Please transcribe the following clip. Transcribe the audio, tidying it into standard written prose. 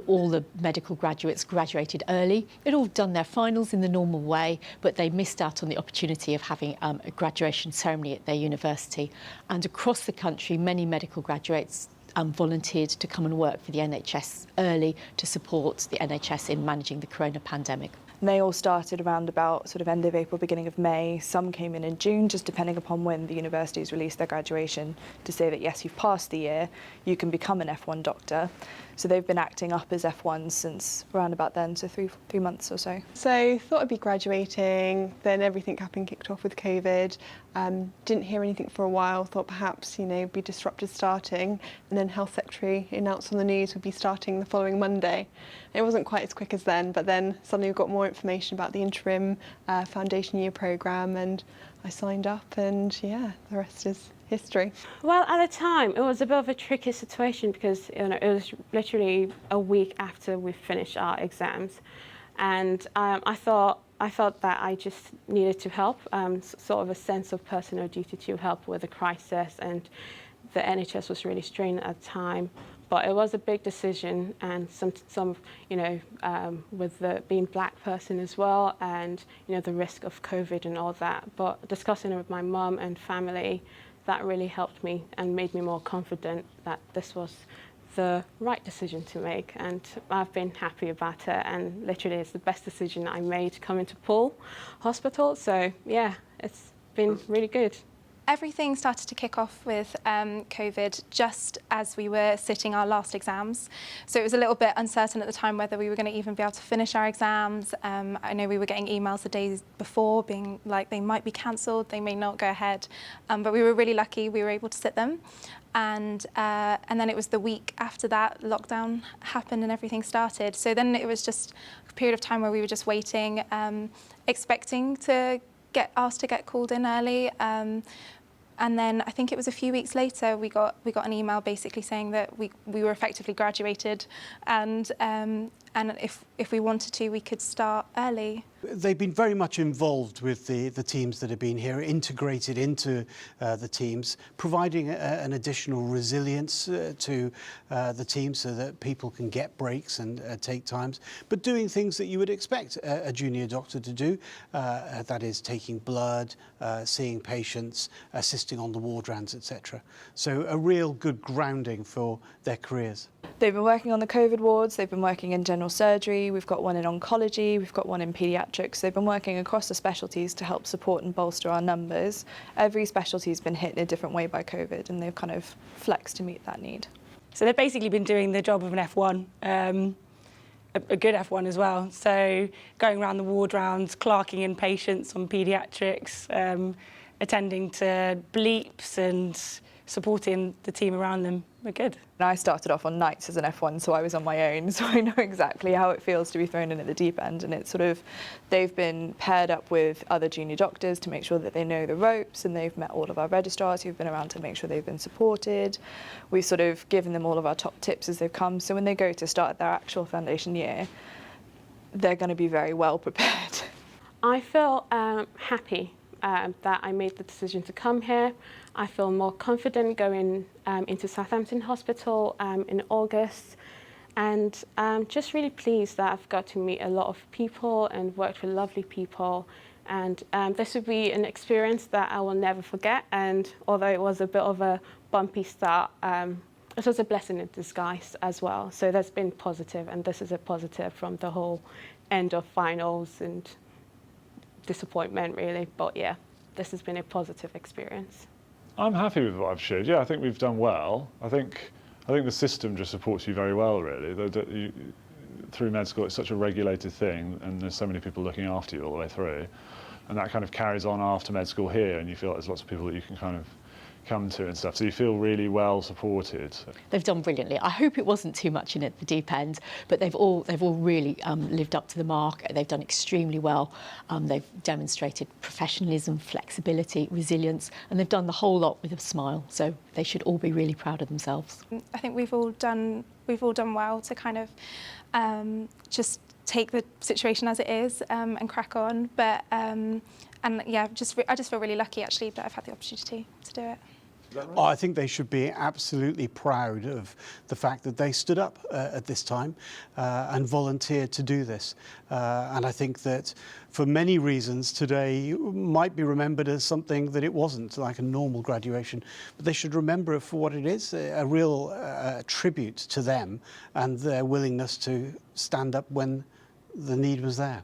all the medical graduates graduated early. They'd all done their finals in the normal way, but they missed out on the opportunity of having a graduation ceremony at their university. And across the country, many medical graduates volunteered to come and work for the NHS early to support the NHS in managing the corona pandemic. And they all started around about sort of end of April, beginning of May. Some came in June, just depending upon when the universities released their graduation to say that, yes, you've passed the year, you can become an F1 doctor. So they've been acting up as F1s since around about then, so three months or so. So thought I'd be graduating, then everything happened, kicked off with COVID. Didn't hear anything for a while, thought perhaps, be disrupted starting, and then Health Secretary announced on the news would be starting the following Monday. It wasn't quite as quick as then, but then suddenly we got more information about the Interim foundation year programme, and I signed up, and yeah, the rest is history. Well, at the time, it was a bit of a tricky situation because it was literally a week after we finished our exams, and I felt that I just needed to help, sort of a sense of personal duty to help with the crisis, and the NHS was really strained at the time. But it was a big decision, and some with the being black person as well, and the risk of COVID and all that. But discussing it with my mum and family, that really helped me and made me more confident that this was the right decision to make, and I've been happy about it, and literally it's the best decision I made coming to Poole Hospital. So yeah, it's been really good. Everything started to kick off with COVID just as we were sitting our last exams. So it was a little bit uncertain at the time whether we were going to even be able to finish our exams. I know we were getting emails the days before being like they might be cancelled, they may not go ahead. But we were really lucky we were able to sit them. And then it was the week after that lockdown happened and everything started. So then it was just a period of time where we were just waiting, expecting to get asked to get called in early. And then I think it was a few weeks later we got an email basically saying that we were effectively graduated, and if we wanted to, we could start early. They've been very much involved with the teams that have been here, integrated into the teams, providing an additional resilience to the team so that people can get breaks and take times, but doing things that you would expect a junior doctor to do, that is taking blood, seeing patients, assisting on the ward rounds, etc. So a real good grounding for their careers. They've been working on the COVID wards, they've been working in general surgery, we've got one in oncology, we've got one in paediatrics. They've been working across the specialties to help support and bolster our numbers. Every specialty has been hit in a different way by COVID, and they've kind of flexed to meet that need. So they've basically been doing the job of an F1, a good F1 as well. So going around the ward rounds, clerking in patients on paediatrics, attending to bleeps and supporting the team around them. We're good. And I started off on nights as an F1, so I was on my own, so I know exactly how it feels to be thrown in at the deep end. And it's sort of, they've been paired up with other junior doctors to make sure that they know the ropes, and they've met all of our registrars who've been around to make sure they've been supported. We've sort of given them all of our top tips as they've come, so when they go to start their actual foundation year, they're going to be very well prepared. I feel happy that I made the decision to come here. I feel more confident going into Southampton Hospital in August, and I'm just really pleased that I've got to meet a lot of people and worked with lovely people, and this will be an experience that I will never forget. And although it was a bit of a bumpy start, it was a blessing in disguise as well. So that's been positive, and this is a positive from the whole end of finals and disappointment really, but yeah, this has been a positive experience. I'm happy with what I've shared. Yeah, I think we've done well. I think the system just supports you very well, really. Through med school, it's such a regulated thing, and there's so many people looking after you all the way through, and that kind of carries on after med school here, and you feel like there's lots of people that you can kind of come to and stuff, so you feel really well supported. They've done brilliantly. I hope it wasn't too much in at the deep end, but they've all really lived up to the mark. They've done extremely well. They've demonstrated professionalism, flexibility, resilience, and they've done the whole lot with a smile. So they should all be really proud of themselves. I think we've all done well to kind of just take the situation as it is and crack on. But and yeah, I just feel really lucky actually that I've had the opportunity to do it. that right? Oh, I think they should be absolutely proud of the fact that they stood up at this time and volunteered to do this. And I think that for many reasons today might be remembered as something that it wasn't, like a normal graduation. But they should remember it for what it is, a real tribute to them and their willingness to stand up when the need was there.